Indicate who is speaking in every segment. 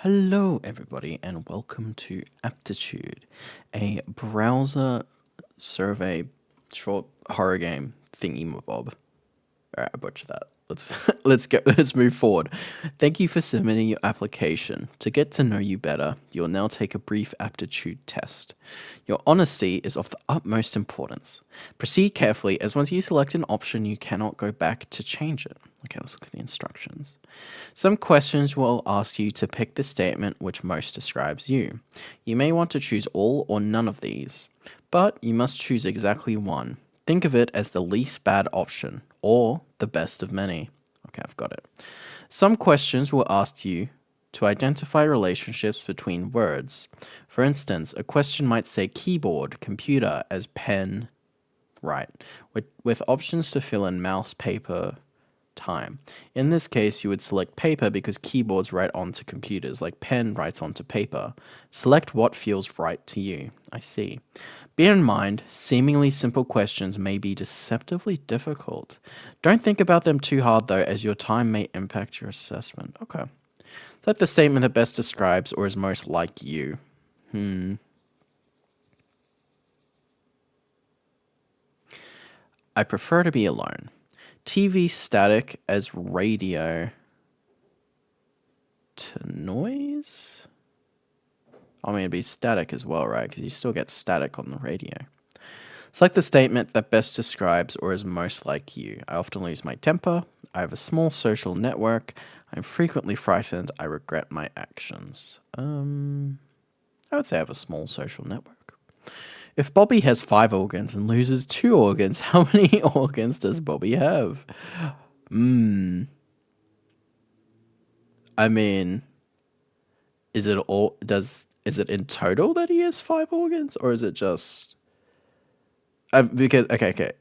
Speaker 1: Hello, everybody, and welcome to Aptitude, a browser survey short horror game thingy bob. All right, I butchered that. Let's let's move forward. Thank you for submitting your application. To get to know you better, you'll now take a brief aptitude test. Your honesty is of the utmost importance. Proceed carefully, as once you select an option, you cannot go back to change it. Okay, let's look at the instructions. Some questions will ask you to pick the statement which most describes you. You may want to choose all or none of these, but you must choose exactly one. Think of it as the least bad option, or the best of many. Okay, I've got it. Some questions will ask you to identify relationships between words. For instance, a question might say keyboard, computer as pen, right, with options to fill in mouse, paper, time. In this case, you would select paper because keyboards write onto computers, like pen writes onto paper. Select what feels right to you. I see. Bear in mind, seemingly simple questions may be deceptively difficult. Don't think about them too hard, though, as your time may impact your assessment. Okay. Is that the statement that best describes or is most like you? I prefer to be alone. TV static as radio to noise? I mean, it'd be static as well, right? Because you still get static on the radio. Select the statement that best describes or is most like you. I often lose my temper. I have a small social network. I'm frequently frightened. I regret my actions. I would say I have a small social network. If Bobby has 5 organs and loses 2 organs, how many organs does Bobby have? I mean, is it in total that he has 5 organs, or is it just because okay.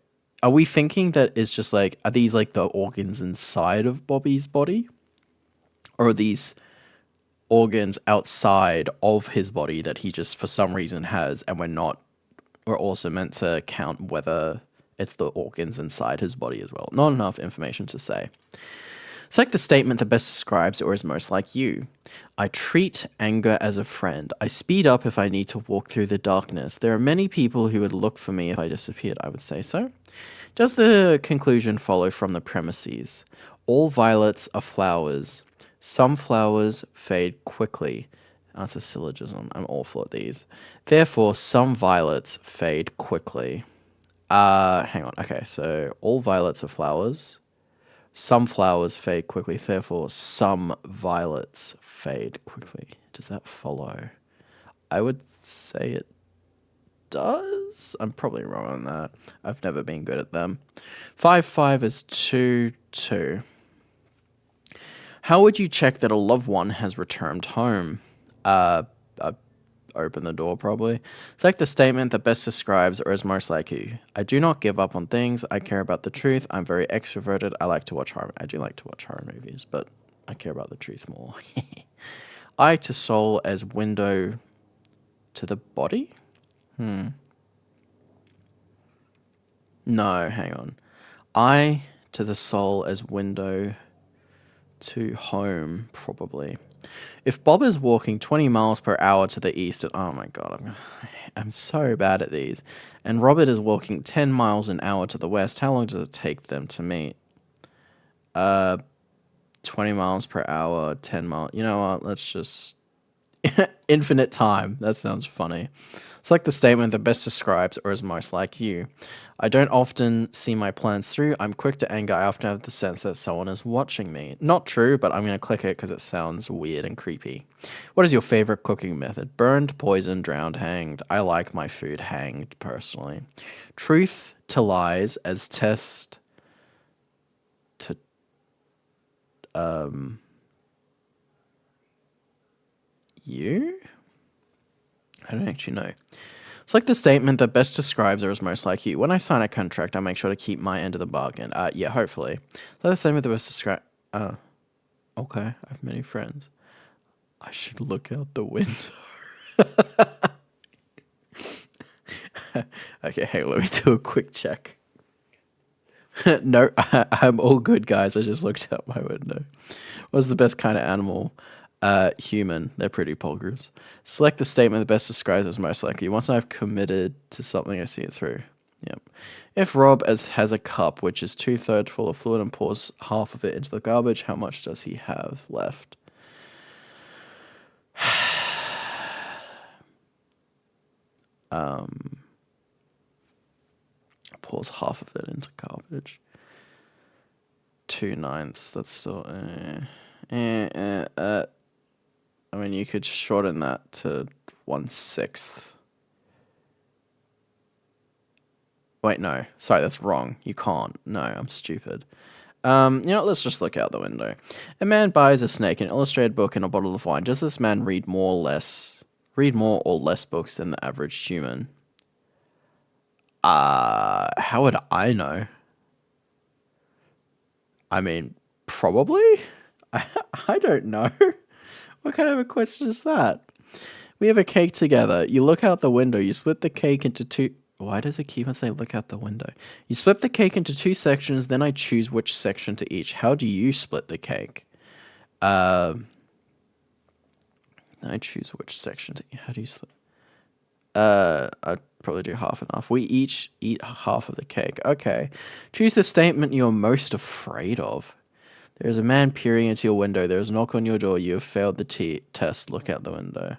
Speaker 1: Are we thinking that it's just like, are these like the organs inside of Bobby's body? Or are these organs outside of his body that he just for some reason has, and we're also meant to count whether it's the organs inside his body as well? Not enough information to say. Select the statement that best describes or is most like you. I treat anger as a friend. I speed up if I need to walk through the darkness. There are many people who would look for me if I disappeared. I would say so. Does the conclusion follow from the premises? All violets are flowers. Some flowers fade quickly. That's a syllogism. I'm awful at these. Therefore, some violets fade quickly. Hang on. Okay, so all violets are flowers. Some flowers fade quickly, therefore some violets fade quickly. Does that follow? I would say it does. I'm probably wrong on that. I've never been good at them. 5 is 2 2. How would you check that a loved one has returned home? Open the door, probably. Select the statement that best describes or is most like you. I do not give up on things. I care about the truth. I'm very extroverted. I like to watch horror. I do like to watch horror movies, but I care about the truth more. Eye to soul as window to the body? No, hang on. Eye to the soul as window to home, probably. If Bob is walking 20 miles per hour to the east, oh my god, I'm so bad at these, and Robert is walking 10 miles an hour to the west, how long does it take them to meet? 20 miles per hour, 10 miles. You know what? Let's just infinite time. That sounds funny. Select the statement that best describes or is most like you. I don't often see my plans through. I'm quick to anger. I often have the sense that someone is watching me. Not true, but I'm going to click it because it sounds weird and creepy. What is your favorite cooking method? Burned, poisoned, drowned, hanged. I like my food hanged, personally. Truth to lies as test to you? I don't actually know. Select the statement that best describes or is most like you. When I sign a contract, I make sure to keep my end of the bargain. Yeah, hopefully. Select the statement that best describes... okay, I have many friends. I should look out the window. Okay, hey, let me do a quick check. No, I'm all good, guys. I just looked out my window. What's the best kind of animal? Human. They're pretty pulgers. Select the statement that best describes as most likely. Once I've committed to something, I see it through. Yep. If Rob has a cup which is 2/3 full of fluid and pours half of it into the garbage, how much does he have left? Pours half of it into garbage. 2/9. That's still. I mean, you could shorten that to 1/6. Wait, no. Sorry, that's wrong. You can't. No, I'm stupid. Let's just look out the window. A man buys a snake, an illustrated book, and a bottle of wine. Does this man read more or less books than the average human? How would I know? I mean, probably? I don't know. What kind of a question is that? We have a cake together. You look out the window. You split the cake into two. Why does it keep on saying look out the window? You split the cake into 2 sections, then I choose which section to each. How do you split the cake? I choose which section to eat. How do you split? I'd probably do half and half. We each eat half of the cake. Okay. Choose the statement you're most afraid of. There is a man peering into your window. There is a knock on your door. You have failed the test. Look out the window.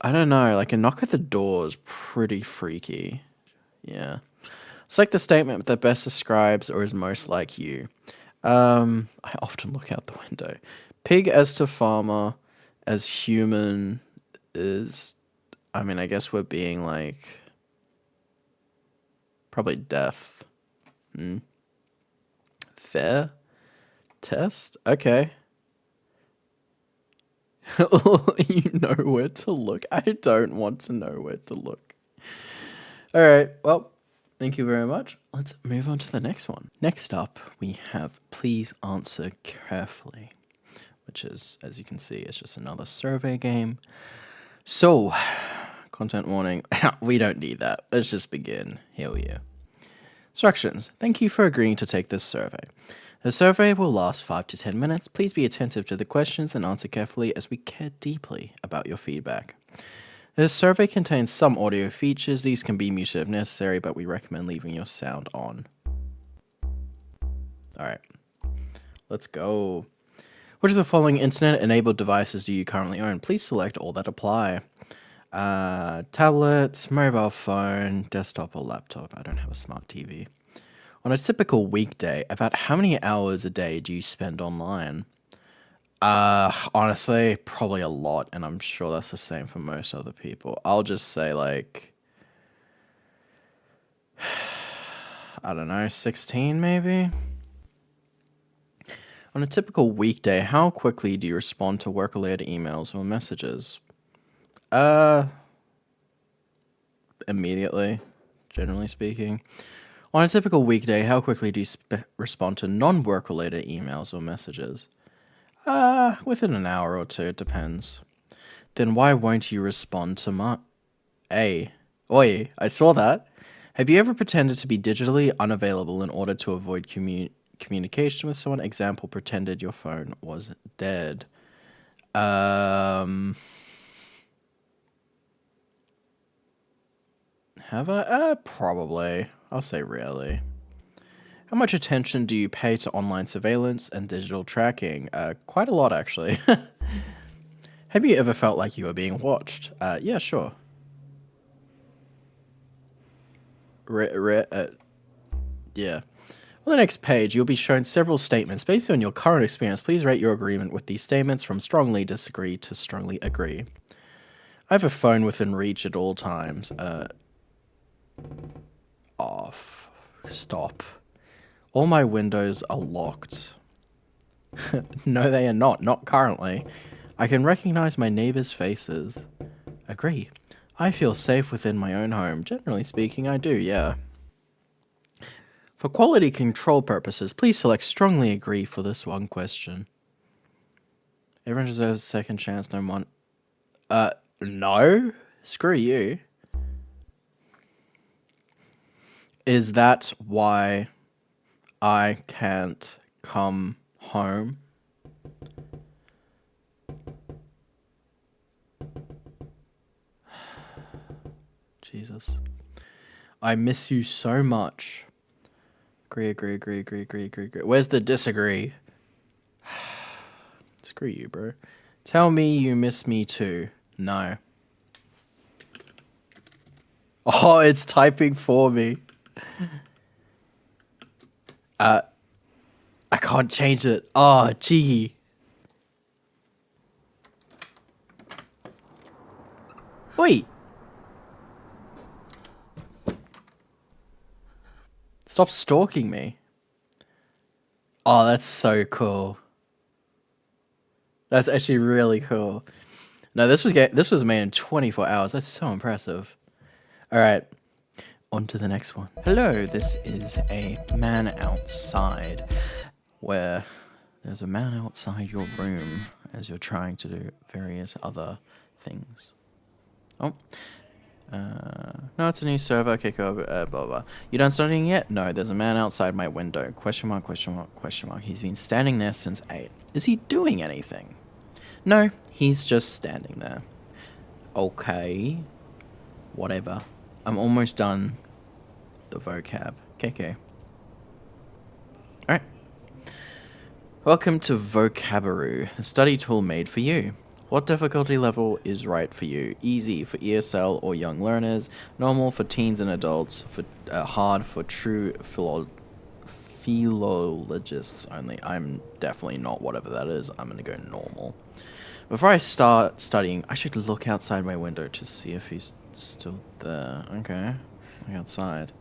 Speaker 1: I don't know. Like a knock at the door is pretty freaky. Yeah. Select the statement that best describes or is most like you. I often look out the window. Pig as to farmer, as human is. I mean, I guess we're being like. Probably death. Fair test? Okay. You know where to look. I don't want to know where to look. All right. Well, thank you very much. Let's move on to the next one. Next up, we have Please Answer Carefully, which is, as you can see, it's just another survey game. So, content warning. We don't need that. Let's just begin. Here we go. Instructions. Thank you for agreeing to take this survey. The survey will last 5 to 10 minutes. Please be attentive to the questions and answer carefully as we care deeply about your feedback. The survey contains some audio features. These can be muted if necessary, but we recommend leaving your sound on. Alright, let's go. Which of the following internet-enabled devices do you currently own? Please select all that apply. Tablet, mobile phone, desktop or laptop. I don't have a smart TV. On a typical weekday, about how many hours a day do you spend online? Honestly, probably a lot, and I'm sure that's the same for most other people. I'll just say like, I don't know, 16 maybe? On a typical weekday, how quickly do you respond to work-related emails or messages? Immediately, generally speaking. On a typical weekday, how quickly do you respond to non-work related emails or messages? Within an hour or two, it depends. Then why won't you respond to my... Oi, I saw that. Have you ever pretended to be digitally unavailable in order to avoid communication with someone? Example, pretended your phone was dead. Have I? Probably. I'll say rarely. How much attention do you pay to online surveillance and digital tracking? Quite a lot, actually. Have you ever felt like you were being watched? Yeah, sure. Yeah. On the next page, you'll be shown several statements. Based on your current experience, please rate your agreement with these statements from strongly disagree to strongly agree. I have a phone within reach at all times. Off. Stop. All my windows are locked. No, they are not. Not currently. I can recognize my neighbors' faces. Agree. I feel safe within my own home. Generally speaking, I do, yeah. For quality control purposes, please select strongly agree for this one question. Everyone deserves a second chance, no one... No? Screw you. Is that why I can't come home? Jesus. I miss you so much. Agree. Where's the disagree? Screw you, bro. Tell me you miss me too. No. Oh, it's typing for me. I can't change it. Oh, gee. Wait. Stop stalking me. Oh, that's so cool. That's actually really cool. No, this was made in 24 hours. That's so impressive. All right. On to the next one. Hello, this is a man outside where there's a man outside your room as you're trying to do various other things. Oh. No, it's a new server. Okay, cool. Blah, blah. You done studying yet? No, there's a man outside my window. Question mark, question mark, question mark. He's been standing there since 8. Is he doing anything? No, he's just standing there. Okay. Whatever. I'm almost done the vocab. KK. Alright. Welcome to Vocabulary, the study tool made for you. What difficulty level is right for you? Easy for ESL or young learners, normal for teens and adults, for hard for true philologists only. I'm definitely not whatever that is. I'm going to go normal. Before I start studying, I should look outside my window to see if he's still there. Okay. Look outside.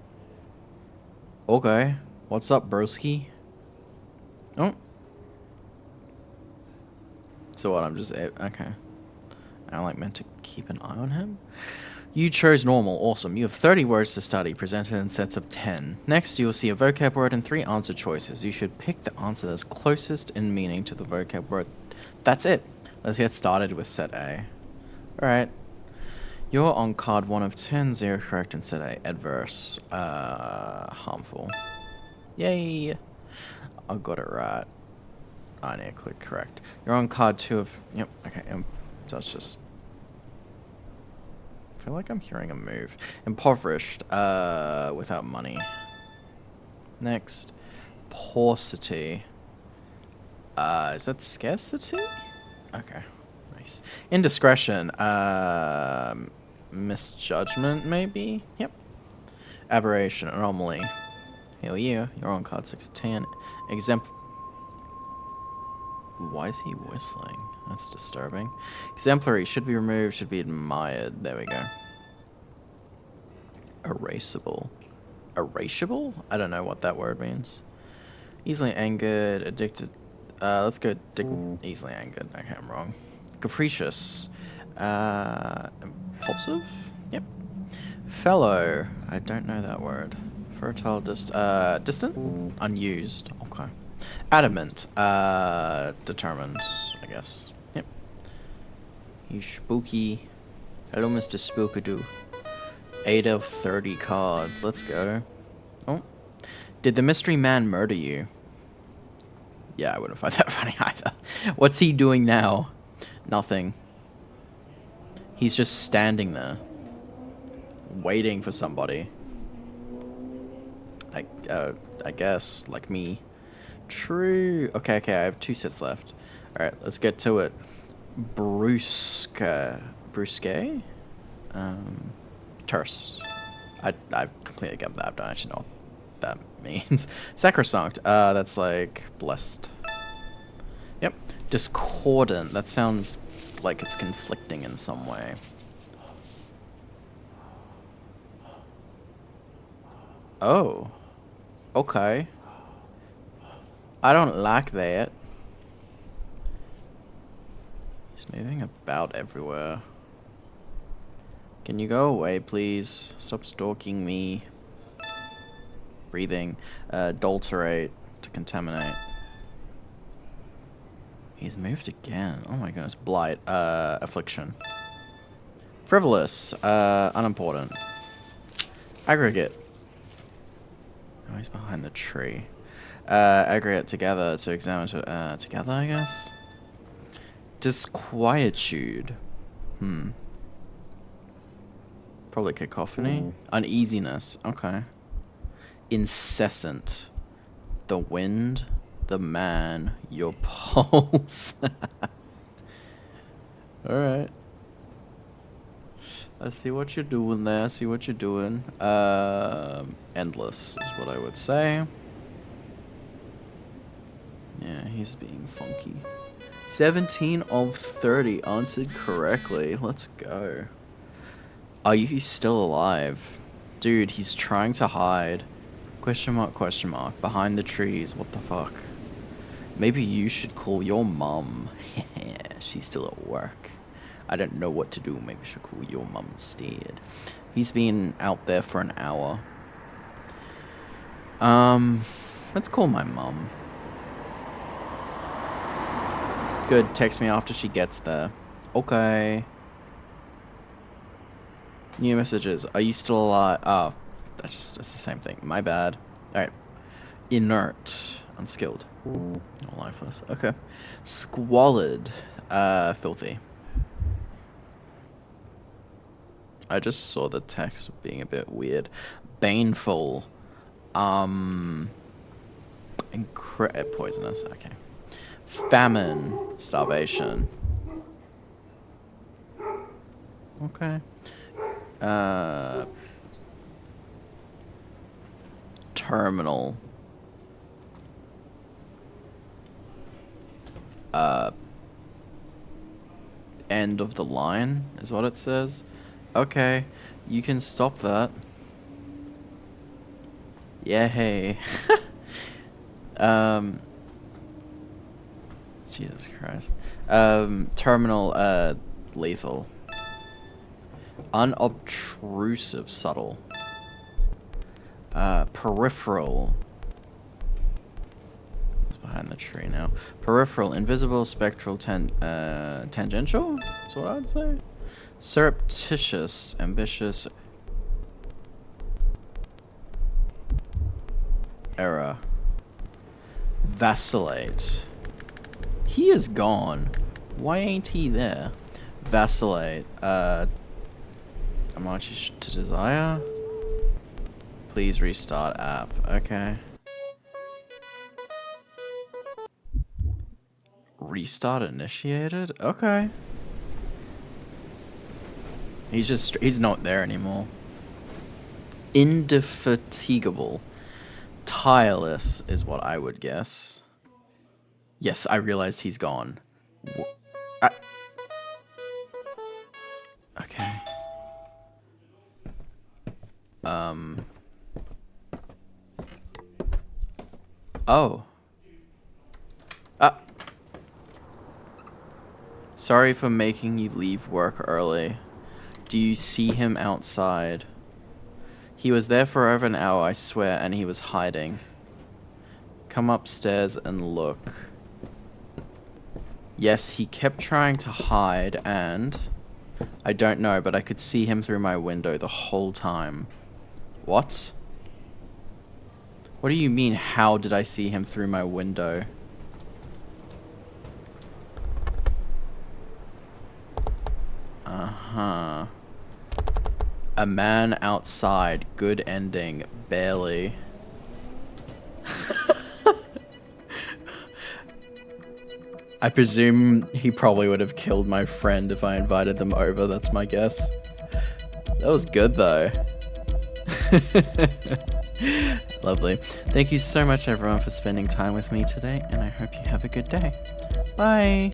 Speaker 1: Okay. What's up, broski? Oh. So what, I'm just... Okay. I'm like meant to keep an eye on him? You chose normal. Awesome. You have 30 words to study, presented in sets of 10. Next, you will see a vocab word and 3 answer choices. You should pick the answer that's closest in meaning to the vocab word. That's it. Let's get started with set A. Alright. You're on card 1 of 10. 0 correct in set A. Adverse. Harmful. Yay. I got it right. I need to click correct. You're on card 2 of... Yep, okay. So it's just... I feel like I'm hearing a move. Impoverished. Without money. Next. Paucity. Is that scarcity? Okay. Nice. Indiscretion. Misjudgment, maybe? Yep. Aberration. Anomaly. Hell yeah. You're on card 6 of 10. Why is he whistling? That's disturbing. Exemplary. Should be removed. Should be admired. There we go. Erasable. Erasable? I don't know what that word means. Easily angered. Addicted. Let's go easily angered. Okay, I'm wrong. Capricious. Impulsive? Yep. Fellow. I don't know that word. Fertile. Distant? Unused. Okay. Adamant. Determined, I guess. Yep. You spooky. Hello, Mr. Spookadoo. 8 of 30 cards. Let's go. Oh. Did the mystery man murder you? Yeah, I wouldn't find that funny either. What's he doing now? Nothing. He's just standing there. Waiting for somebody. I guess, like me. True. Okay, I have 2 sets left. Alright, let's get to it. Brusque. Terse. I've completely got that. I don't actually know what that means. Sacrosanct. That's like blessed. Yep. Discordant. That sounds like it's conflicting in some way. Oh. Okay. I don't like that. He's moving about everywhere. Can you go away, please? Stop stalking me. Breathing. Adulterate. To contaminate. He's moved again. Oh my goodness. Blight. Affliction. Frivolous. Unimportant. Aggregate. Oh, he's behind the tree. Aggregate together to examine together, I guess. Disquietude. Probably cacophony. Uneasiness. Okay. Incessant. The wind. The man. Your pulse. Alright. I see what you're doing there. I see what you're doing. Endless is what I would say. Yeah, he's being funky. 17 of 30 answered correctly. Let's go. Are you still alive? Dude, he's trying to hide. Question mark, question mark. Behind the trees. What the fuck? Maybe you should call your mum. She's still at work. I don't know what to do. Maybe I should call your mum instead. He's been out there for an hour. Let's call my mum. Good, text me after she gets there. Okay. New messages. Are you still alive? Oh, that's the same thing. My bad. Alright. Inert. Unskilled. Or lifeless. Okay. Squalid. Filthy. I just saw the text being a bit weird. Baneful. Poisonous. Okay. Famine. Starvation. Okay. Terminal. End of the line is what it says. Okay, you can stop that. Yeah, hey. Jesus Christ. Terminal, lethal. Unobtrusive, subtle. Peripheral. It's behind the tree now. Peripheral, invisible, spectral, tangential? That's what I'd say. Surreptitious, ambitious. Error. Vacillate. He is gone. Why ain't he there? Vacillate. Amounts to desire. Please restart app. Okay. Restart initiated? Okay. He's not there anymore. Indefatigable. Tireless is what I would guess. Yes, I realized he's gone. Okay. Oh. Sorry for making you leave work early. Do you see him outside? He was there for over an hour, I swear, and he was hiding. Come upstairs and look. Yes, he kept trying to hide, and I don't know, but I could see him through my window the whole time. What? What do you mean, how did I see him through my window? Uh-huh. A man outside. Good ending. Barely. I presume he probably would have killed my friend if I invited them over. That's my guess. That was good, though. Lovely. Thank you so much, everyone, for spending time with me today, and I hope you have a good day. Bye!